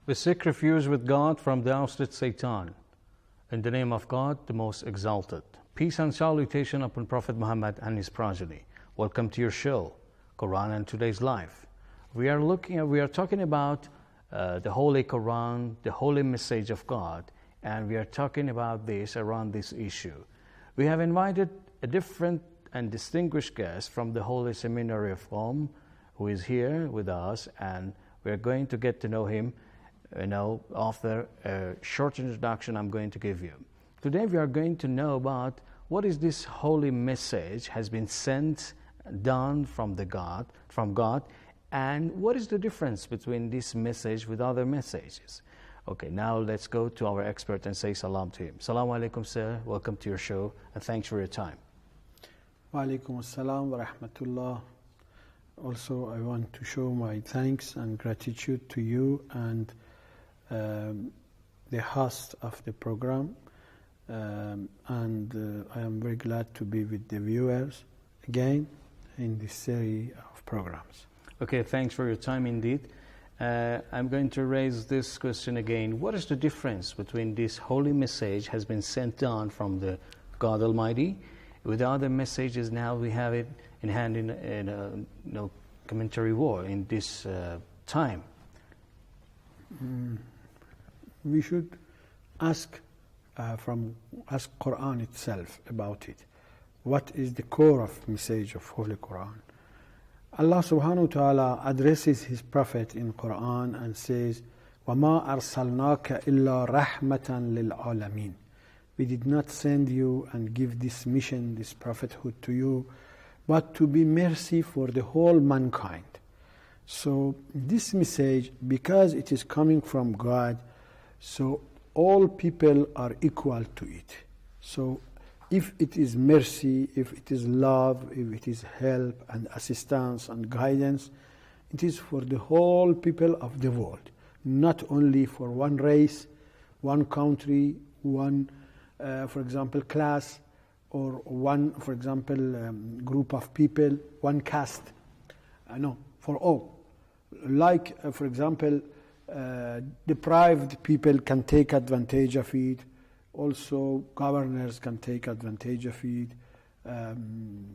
We seek refuge with God from the ousted Satan. In the name of God, the most exalted. Peace and salutation upon Prophet Muhammad and his progeny. Welcome to your show, Quran and Today's Life. We are talking about the Holy Quran, the holy message of God, and we are talking about this around this issue. We have invited a different and distinguished guest from the Holy Seminary of Rome, who is here with us, and we are going to get to know him after a short introduction I'm going to give you. Today we are going to know about what is this holy message has been sent down from God, and what is the difference between this message with other messages. Okay, now let's go to our expert and say salam to him. Assalamu alaikum, sir. Welcome to your show, and thanks for your time. Wa alaikum assalam wa rahmatullah. Also, I want to show my thanks and gratitude to you and the host of the program, and I am very glad to be with the viewers again in this series of programs. Okay, thanks for your time indeed. I'm going to raise this question again. What is the difference between this holy message has been sent down from the God Almighty with other messages? Now we have it in hand in a commentary war in this time. We should ask Quran itself about it. What is the core of message of Holy Quran? Allah subhanahu wa ta'ala addresses his prophet in Quran and says, وَمَا أَرْسَلْنَاكَ إِلَّا رَحْمَةً لِلْعَالَمِينَ. We did not send you and give this mission, this prophethood to you, but to be mercy for the whole mankind. So this message, because it is coming from God, so all people are equal to it. So if it is mercy, if it is love, if it is help and assistance and guidance, it is for the whole people of the world, not only for one race, one country, one, for example, class, or one, for example, group of people, one caste. No, for all. Like, for example, deprived people can take advantage of it. Also, governors can take advantage of it.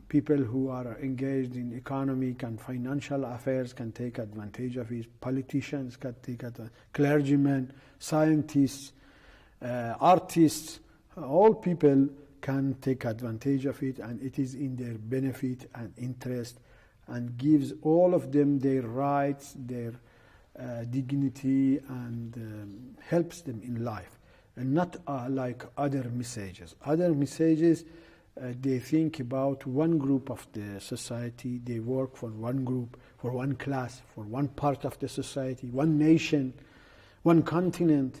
People who are engaged in economic and financial affairs can take advantage of it. Politicians can take advantage. Clergymen, scientists, artists, all people can take advantage of it, and it is in their benefit and interest, and gives all of them their rights, their dignity, and helps them in life, and not like other messages. Other messages, they think about one group of the society, they work for one group, for one class, for one part of the society, one nation, one continent,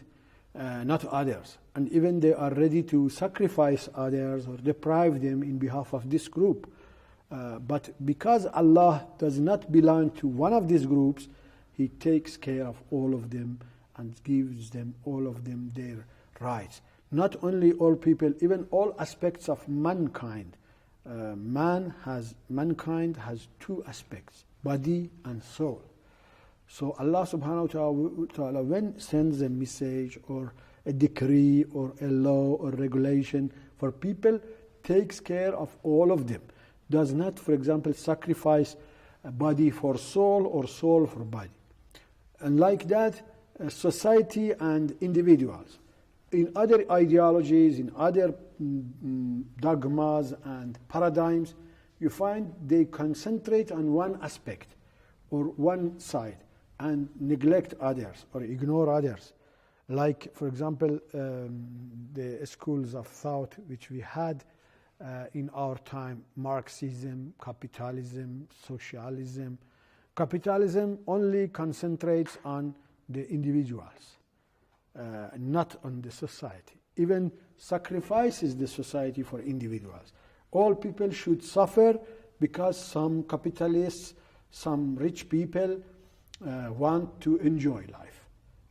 not others. And even they are ready to sacrifice others or deprive them in behalf of this group. But because Allah does not belong to one of these groups, He takes care of all of them and gives them, all of them, their rights. Not only all people, even all aspects of mankind. Mankind has two aspects, body and soul. So Allah subhanahu wa ta'ala, when sends a message or a decree or a law or regulation for people, takes care of all of them. Does not, for example, sacrifice a body for soul or soul for body. And like that, society and individuals. In other ideologies, in other dogmas and paradigms, you find they concentrate on one aspect or one side and neglect others or ignore others. Like, for example, the schools of thought which we had in our time, Marxism, capitalism, socialism. Capitalism only concentrates on the individuals, not on the society. Even sacrifices the society for individuals. All people should suffer because some capitalists, some rich people want to enjoy life.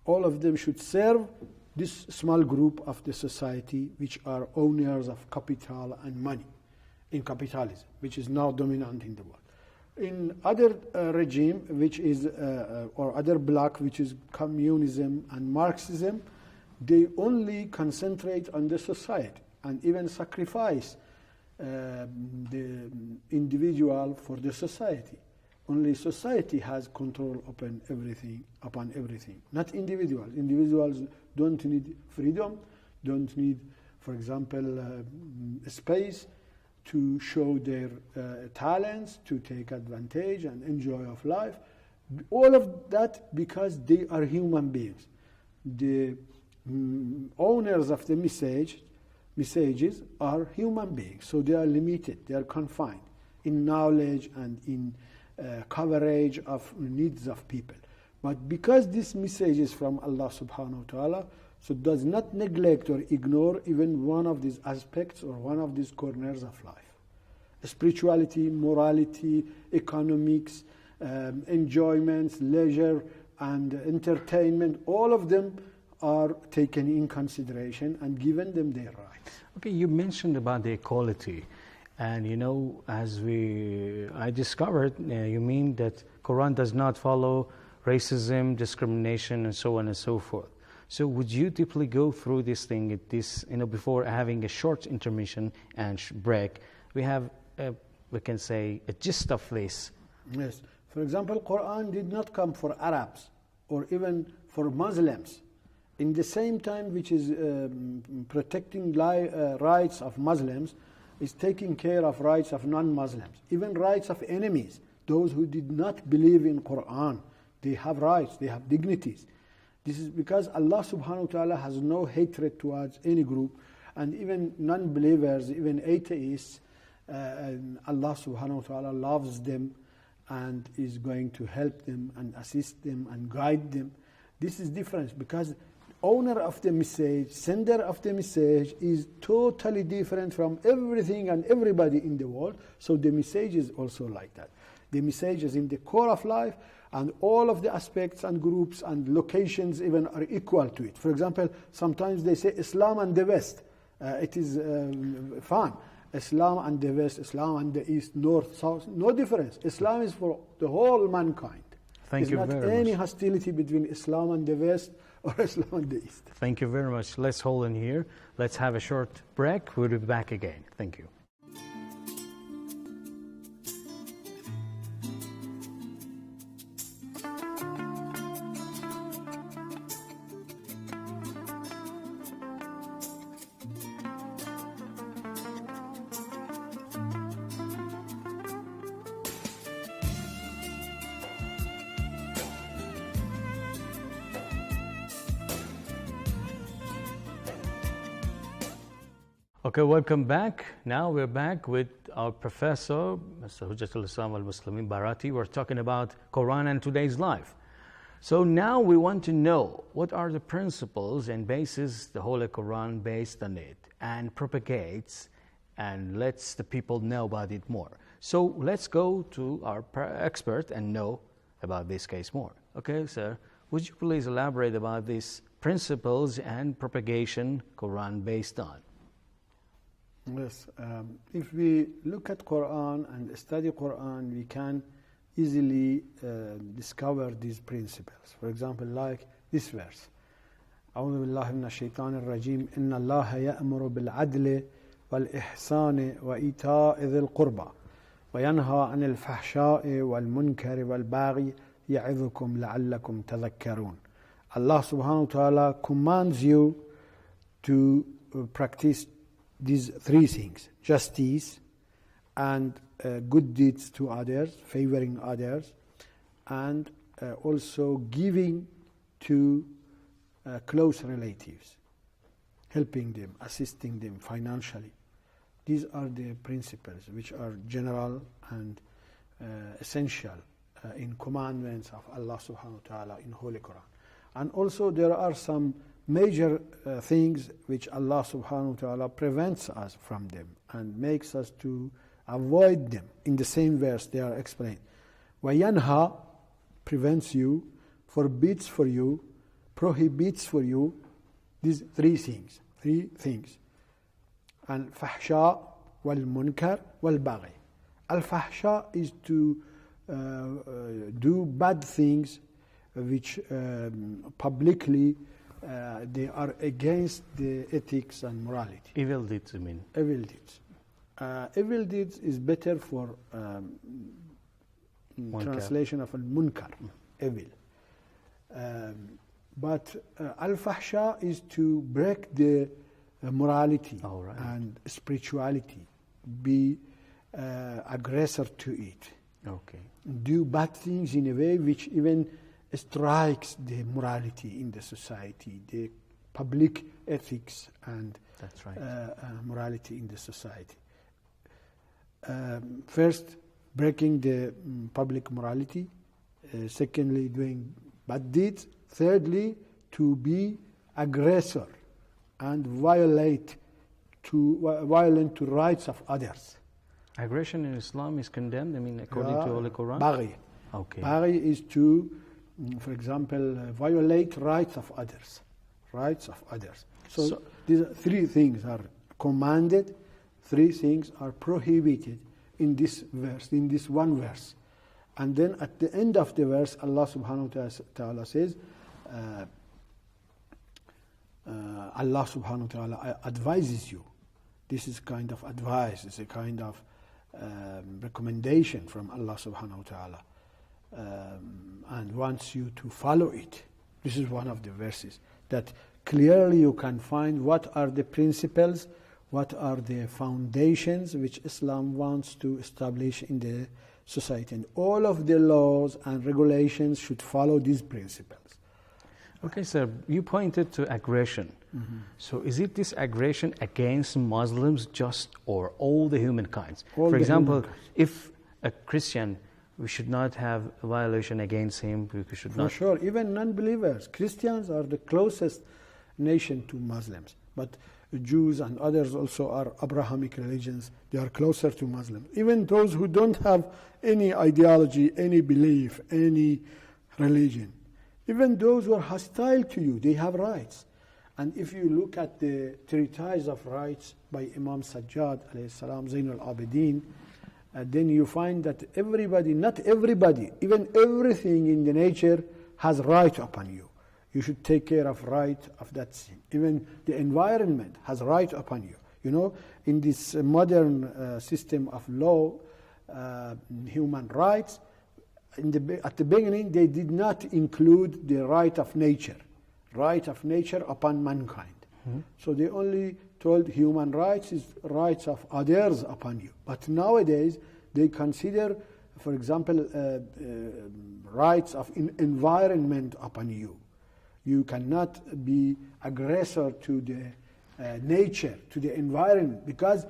All of them should serve this small group of the society which are owners of capital and money in capitalism, which is now dominant in the world. In other regime, which is, or other bloc, which is communism and Marxism, they only concentrate on the society and even sacrifice the individual for the society. Only society has control upon everything, not individuals. Individuals don't need freedom, don't need, for example, space to show their talents, to take advantage and enjoy of life. All of that because they are human beings. The owners of the messages are human beings, so they are limited, they are confined in knowledge and in coverage of needs of people. But because this message is from Allah subhanahu wa ta'ala, so does not neglect or ignore even one of these aspects or one of these corners of life. Spirituality, morality, economics, enjoyments, leisure, and entertainment, all of them are taken in consideration and given them their rights. Okay, you mentioned about the equality. And as I discovered, you mean that Quran does not follow racism, discrimination, and so on and so forth. So would you deeply go through this thing, before having a short intermission and break? We have, we can say, a gist of this. Yes. For example, Quran did not come for Arabs or even for Muslims. In the same time which is protecting rights of Muslims, is taking care of rights of non-Muslims, even rights of enemies. Those who did not believe in Quran, they have rights, they have dignities. This is because Allah subhanahu wa ta'ala has no hatred towards any group, and even non-believers, even atheists, and Allah subhanahu wa ta'ala loves them and is going to help them and assist them and guide them. This is different because owner of the message, sender of the message is totally different from everything and everybody in the world. So the message is also like that. The message is in the core of life, and all of the aspects and groups and locations even are equal to it. For example, sometimes they say Islam and the West. It is fun. Islam and the West, Islam and the East, North, South, no difference. Islam is for the whole mankind. Thank you very much. There's not any hostility between Islam and the West or Islam and the East. Thank you very much. Let's hold in here. Let's have a short break. We'll be back again. Thank you. Okay, welcome back. Now we're back with our professor, Mr. Hujjatul Islam al-Muslimin Barati. We're talking about Quran and today's life. So now we want to know what are the principles and bases the Holy Quran based on it and propagates and lets the people know about it more. So let's go to our expert and know about this case more. Okay, sir, would you please elaborate about these principles and propagation Quran based on? Yes, if we look at Quran and study Quran, we can easily discover these principles. For example, like this verse, أعوذ بالله من الشيطان الرجيم إن الله يأمر بالعدل والإحسان وإيتاء ذي القربى وينهى عن الفحشاء والمنكر والبغي يعظكم لعلكم تذكرون. Allah subhanahu wa ta'ala commands you to practice these three things: justice and good deeds to others, favoring others, and also giving to close relatives, helping them, assisting them financially. These are the principles which are general and essential in commandments of Allah subhanahu wa ta'ala in Holy Quran. And also there are some major things which Allah subhanahu wa ta'ala prevents us from them and makes us to avoid them. In the same verse they are explained. وَيَنْهَى prevents you, forbids for you, prohibits for you these three things. Al-fahsha wal-munkar wal-baghi. Al-fahsha is to do bad things which publicly they are against the ethics and morality. Evil deeds, you mean? Evil deeds. Evil deeds is better for translation of al-munkar, evil. But al-fahsha is to break the morality and spirituality, be aggressor to it. Okay. Do bad things in a way which even strikes the morality in the society, the public ethics and That's right. Morality in the society. First, breaking the public morality. Secondly, doing bad deeds. Thirdly, to be aggressor and violent to rights of others. Aggression in Islam is condemned, I mean, according to Holy Quran? Baghi. Okay. Baghi is to, for example, violate rights of others. Rights of others. So these three things are commanded, three things are prohibited in this verse, in this one verse. And then at the end of the verse, Allah subhanahu wa ta'ala says, Allah subhanahu wa ta'ala advises you. This is kind of advice, it's a kind of recommendation from Allah subhanahu wa ta'ala, and wants you to follow it. This is one of the verses that clearly you can find what are the principles, what are the foundations which Islam wants to establish in the society. And all of the laws and regulations should follow these principles. Okay, sir, you pointed to aggression. Mm-hmm. So is it this aggression against Muslims just or all the humankind? All For the example, humankind. if a Christian, we should not have a violation against him, we should For not... sure, even non-believers. Christians are the closest nation to Muslims. But Jews and others also are Abrahamic religions. They are closer to Muslims. Even those who don't have any ideology, any belief, any religion. Even those who are hostile to you, they have rights. And if you look at the treatise of rights by Imam Sajjad, alayhi salam, Zain al-Abidin, then you find that everybody, not everybody, even everything in the nature has right upon you. You should take care of right of that thing. Even the environment has right upon you. You know, in this modern system of law, human rights, at the beginning they did not include the right of nature upon mankind. Mm-hmm. So they only told human rights is rights of others upon you. But nowadays they consider, for example, rights of environment upon you. You cannot be aggressor to the nature, to the environment, because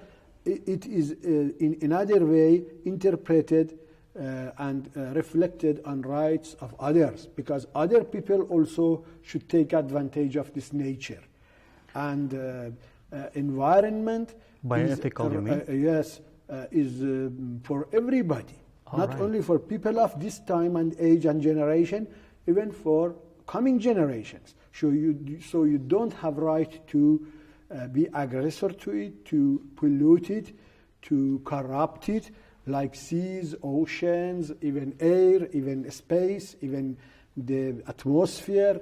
it is in another way interpreted and reflected on rights of others, because other people also should take advantage of this nature. And environment bioethical, is, you mean? yes, is for everybody, not only for people of this time and age and generation, even for coming generations. So you don't have right to be aggressor to it, to pollute it, to corrupt it, like seas, oceans, even air, even space, even the atmosphere,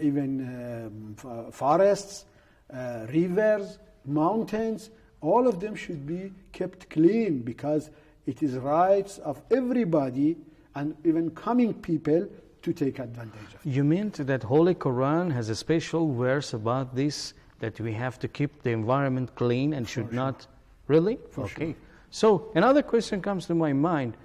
even forests, rivers, mountains. All of them should be kept clean, because it is rights of everybody and even coming people to take advantage of. You mean that Holy Quran has a special verse about this, that we have to keep the environment clean and should not... Really? For okay. sure. So another question comes to my mind.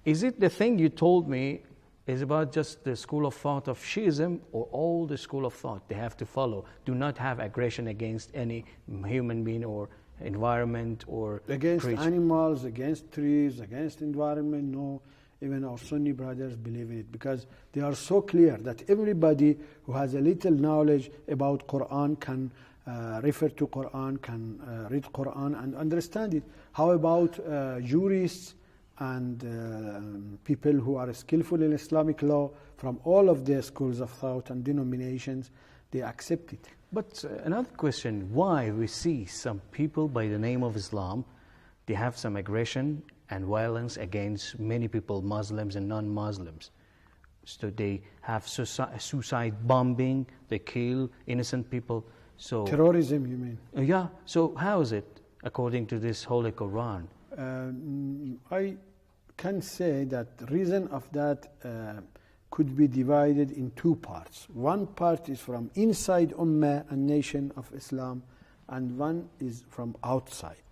Is it the thing you told me is about just the school of thought of Shiism, or all the school of thought they have to follow? Do not have aggression against any human being or environment or against creature. Animals, against trees, against environment? No. Even our Sunni brothers believe in it, because they are so clear that everybody who has a little knowledge about Quran can refer to Quran, can read Quran and understand it. How about jurists and people who are skillful in Islamic law from all of the schools of thought and denominations? They accept it. But another question, why we see some people by the name of Islam, they have some aggression and violence against many people, Muslims and non-Muslims. So they have suicide bombing, they kill innocent people. So Terrorism, you mean? yeah, so how is it according to this Holy Quran? I can say that the reason of that could be divided in two parts. One part is from inside Ummah and nation of Islam, and one is from outside.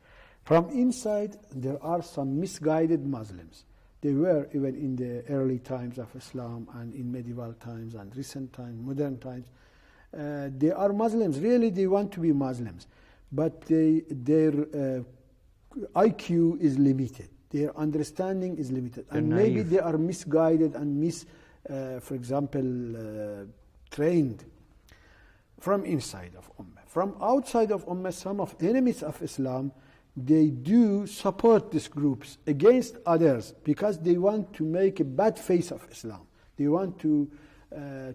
From inside, there are some misguided Muslims. They were even in the early times of Islam and in medieval times and recent times, modern times. They are Muslims, really they want to be Muslims, but their IQ is limited, their understanding is limited, and maybe they are misguided and for example, trained from inside of Ummah. From outside of Ummah, some of enemies of Islam, they do support these groups against others because they want to make a bad face of Islam. They want to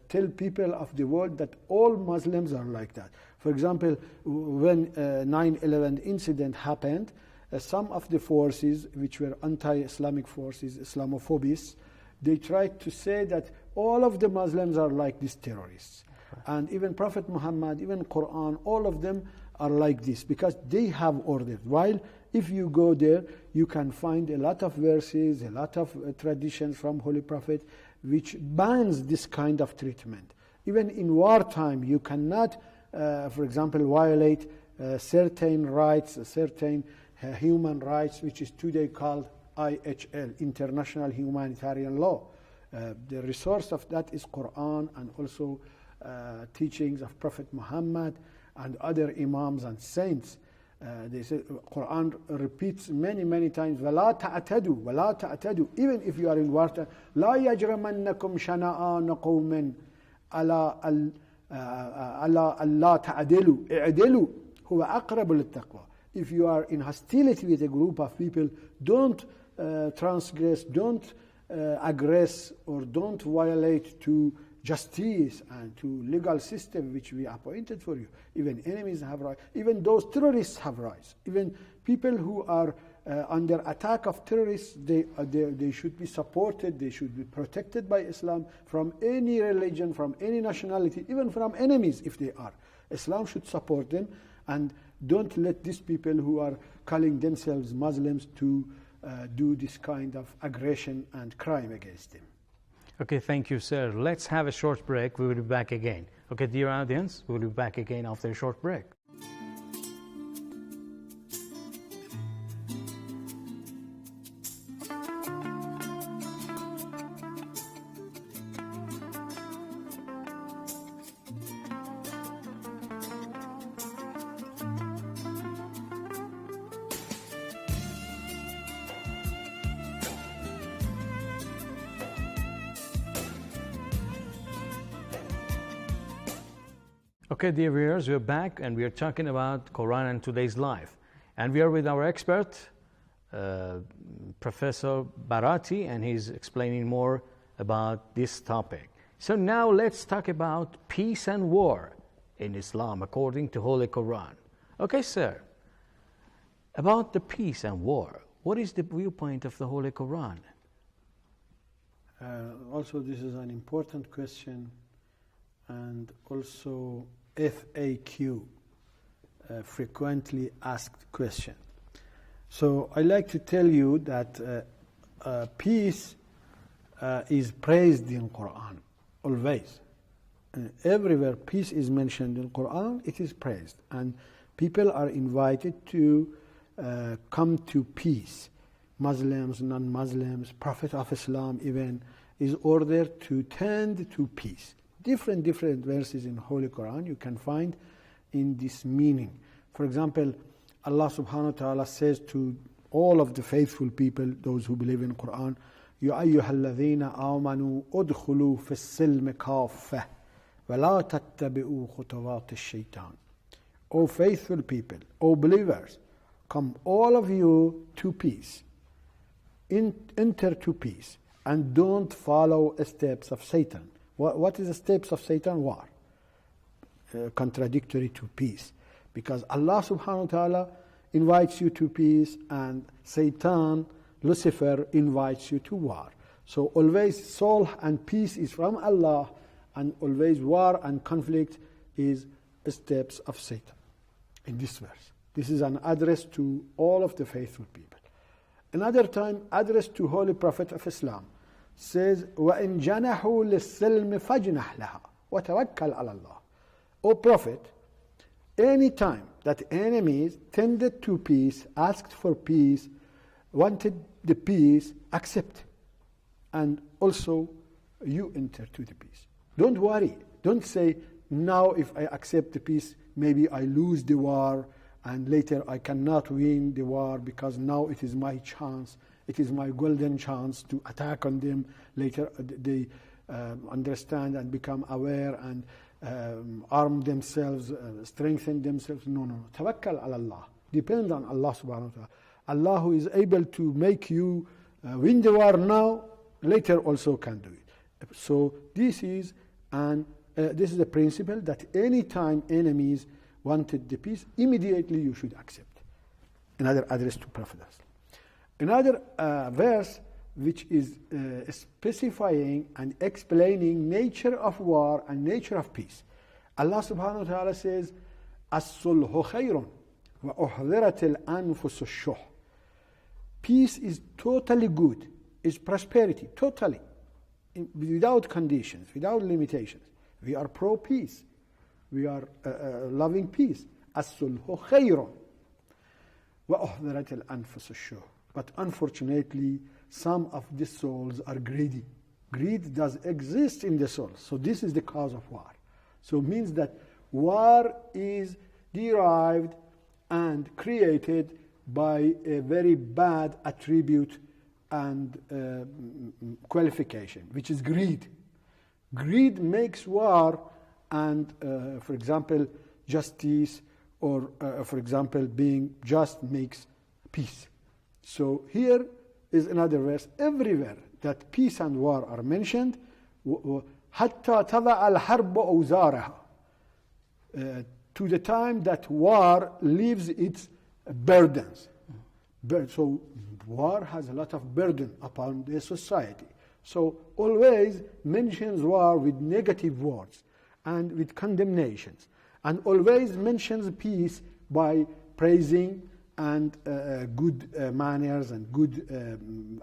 tell people of the world that all Muslims are like that. For example, when 9/11 incident happened, some of the forces, which were anti-Islamic forces, Islamophobists, they tried to say that all of the Muslims are like these terrorists. And even Prophet Muhammad, even Quran, all of them are like this because they have orders. While if you go there, you can find a lot of verses, a lot of traditions from Holy Prophet which bans this kind of treatment. Even in wartime, you cannot, for example, violate certain rights, certain human rights, which is today called IHL, International Humanitarian Law. The resource of that is Quran and also teachings of Prophet Muhammad and other imams and saints. They say Quran repeats many times وَلَا تَعْتَدُوا وَلَا تَعْتَدُوا. Even if you are in water, لَا يَجْرَمَنَّكُمْ شَنَآنَ قَوْمٍ عَلَىٰ أَلَّا تَعْدِلُوا اعْدِلُوا هُوَ أَقْرَبُ لِلتَّقْوَى. If you are in hostility with a group of people, don't transgress, don't aggress, or don't violate to justice and to legal system which we appointed for you. Even enemies have rights. Even those terrorists have rights. Even people who are under attack of terrorists, they should be supported, they should be protected by Islam from any religion, from any nationality, even from enemies if they are. Islam should support them, and don't let these people who are calling themselves Muslims to do this kind of aggression and crime against them. Okay, thank you, sir. Let's have a short break. We will be back again. Okay, dear audience, we will be back again after a short break. Okay, dear viewers, we're back and we are talking about Quran and today's life. And we are with our expert, Professor Barati, and he's explaining more about this topic. So now let's talk about peace and war in Islam according to Holy Quran. Okay, sir, about the peace and war, what is the viewpoint of the Holy Quran? Also, this is an important question, and also FAQ, frequently asked question. So I like to tell you that peace is praised in Quran, always. Everywhere peace is mentioned in Quran, it is praised. And people are invited to come to peace. Muslims, non-Muslims, Prophet of Islam even is ordered to tend to peace. Different verses in Holy Quran you can find in this meaning. For example, Allah subhanahu wa ta'ala says to all of the faithful people, those who believe in Quran, يَا أَيُّهَا الَّذِينَ آمَنُوا أُدْخُلُوا فِي السِّلْمِ كَافَّةً وَلَا تَتَّبِعُوا خُطُوَاتِ الشَّيْطَانِ. O faithful people, O believers, come all of you to peace. Enter to peace and don't follow steps of Satan. What is the steps of Satan? War. Contradictory to peace. Because Allah subhanahu wa ta'ala invites you to peace, and Satan Lucifer invites you to war. So always sulh and peace is from Allah, and always war and conflict is steps of Satan. In this verse, this is an address to all of the faithful people. Another time, address to Holy Prophet of Islam, says, وَإِن جَنَحُوا لِلسِّلْمِ فَاجْنَحْ لَهَا وَتَوَكَّلْ عَلَى اللَّهِ. O Prophet, any time that enemies tended to peace, asked for peace, wanted the peace, accept. And also, you enter to the peace. Don't worry. Don't say, now if I accept the peace, maybe I lose the war, and later I cannot win the war because now it is my chance. It is my golden chance to attack on them. Later they understand and become aware and arm themselves, strengthen themselves. No. Tawakkal ala Allah. Depend on Allah subhanahu wa ta'ala. Allah who is able to make you win the war now, later also can do it. So this is the principle that any time enemies wanted the peace, immediately you should accept. Another address to Prophet. Another verse which is specifying and explaining nature of war and nature of peace. Allah subhanahu wa ta'ala says, الصلح خير وأحضرت الأنفس الشح. Peace is totally good, is prosperity, totally, without conditions, without limitations. We are pro-peace. We are loving peace. الصلح خير وأحضرت الأنفس الشح. But unfortunately, some of the souls are greedy. Greed does exist in the soul. So this is the cause of war. So it means that war is derived and created by a very bad attribute and qualification, which is greed. Greed makes war, and for example, justice, or for example, being just makes peace. So here is another verse. Everywhere that peace and war are mentioned, حتى تضع الحرب أوزارها, to the time that war leaves its burdens. So war has a lot of burden upon the society. So always mentions war with negative words and with condemnations, and always mentions peace by praising and good manners and good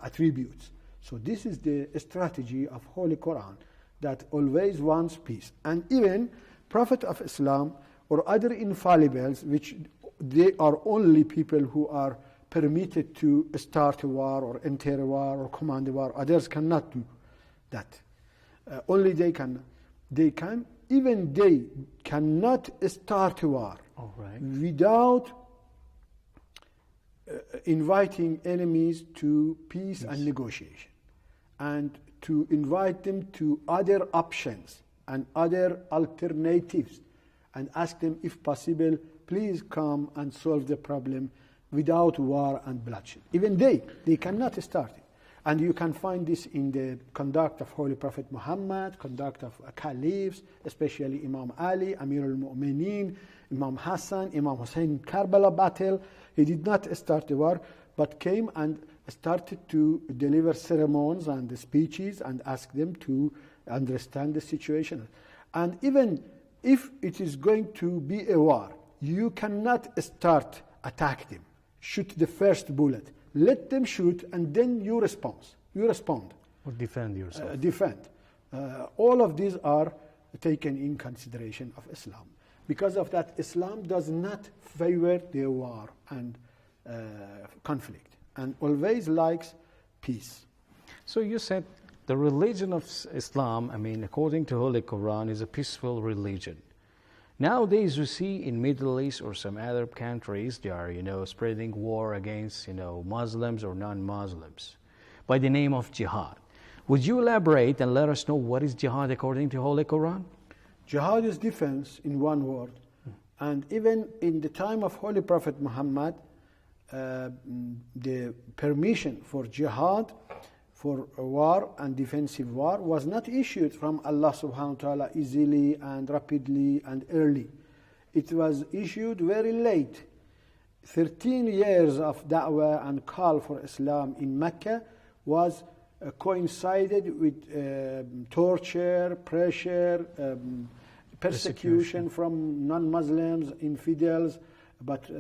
attributes. So this is the strategy of Holy Quran, that always wants peace. And even Prophet of Islam or other infallibles, which they are only people who are permitted to start a war or enter a war or command a war. Others cannot do that. Only they can. Even they cannot start a war without inviting enemies to peace and negotiation, and to invite them to other options and other alternatives, and ask them, if possible, please come and solve the problem without war and bloodshed. Even they cannot start it. And you can find this in the conduct of Holy Prophet Muhammad, conduct of caliphs, especially Imam Ali, Amir al-Mu'mineen, Imam Hassan, Imam Hussein, Karbala battle. He did not start the war, but came and started to deliver sermons and speeches and ask them to understand the situation. And even if it is going to be a war, you cannot start attack them. Shoot the first bullet. Let them shoot, and then you respond. Or defend yourself. Defend. All of these are taken in consideration of Islam. Because of that, Islam does not favor the war and conflict, and always likes peace. So you said the religion of Islam, according to Holy Quran, is a peaceful religion. Nowadays, you see in Middle East or some other countries, they are, spreading war against, Muslims or non-Muslims by the name of jihad. Would you elaborate and let us know what is jihad according to Holy Quran? Jihad is defense, in one word. And even in the time of Holy Prophet Muhammad, the permission for jihad, for war and defensive war, was not issued from Allah subhanahu wa ta'ala easily and rapidly and early. It was issued very late, 13 years of da'wah and call for Islam in Mecca was coincided with torture, pressure, persecution from non-Muslims, infidels. But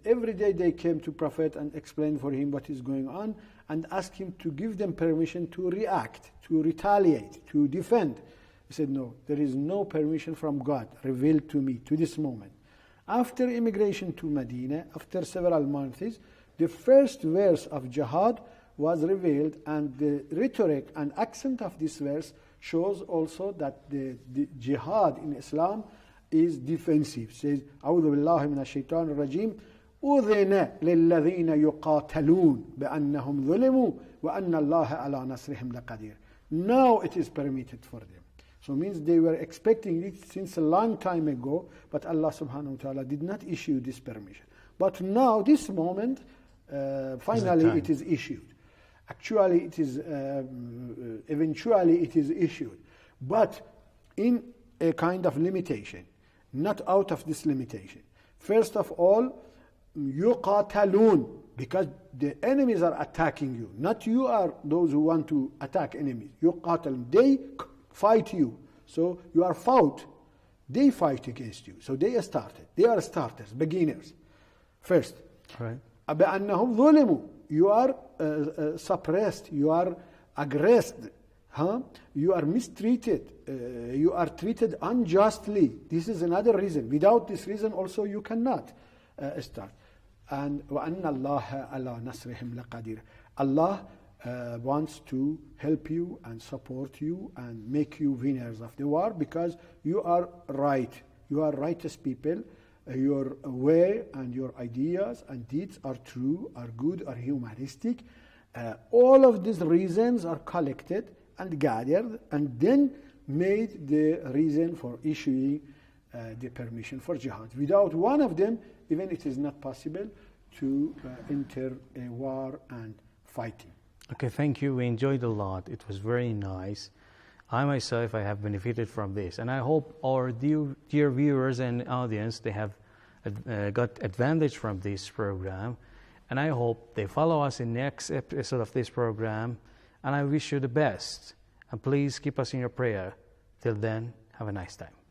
every day they came to Prophet and explained for him what is going on and asked him to give them permission to react, to retaliate, to defend. He said, no, there is no permission from God revealed to me to this moment. After immigration to Medina, after several months, the first verse of jihad was revealed, and the rhetoric and accent of this verse shows also that the jihad in Islam is defensive. It says, أعوذ بالله من الشيطان الرجيم أذن للذين يقاتلون بأنهم ظلموا وأن الله على نصرهم لقدير. Now it is permitted for them. So it means they were expecting it since a long time ago, but Allah subhanahu wa ta'ala did not issue this permission. But now, this moment, finally it is issued. Actually, it is eventually it is issued, but in a kind of limitation, not out of this limitation. First of all, yuqatalun, because the enemies are attacking you, not you are those who want to attack enemies. Yuqatalun, they fight you, so you are fought. They fight against you, so they started. They are starters, beginners. First, right. بأنهم ظلموا, you are suppressed, you are aggressed, you are mistreated, you are treated unjustly. This is another reason. Without this reason also you cannot start. And وَأَنَّ اللَّهَ عَلَى نَصْرِهِمْ لَقَدِيرٌ. Allah wants to help you and support you and make you winners of the war, because you are right. You are righteous people. Your way and your ideas and deeds are true, are good, are humanistic. All of these reasons are collected and gathered and then made the reason for issuing the permission for jihad. Without one of them, even it is not possible to enter a war and fighting. Okay, thank you. We enjoyed a lot. It was very nice. I myself, I have benefited from this, and I hope our dear viewers and audience, they have got advantage from this program, and I hope they follow us in next episode of this program, and I wish you the best, and please keep us in your prayer. Till then, have a nice time.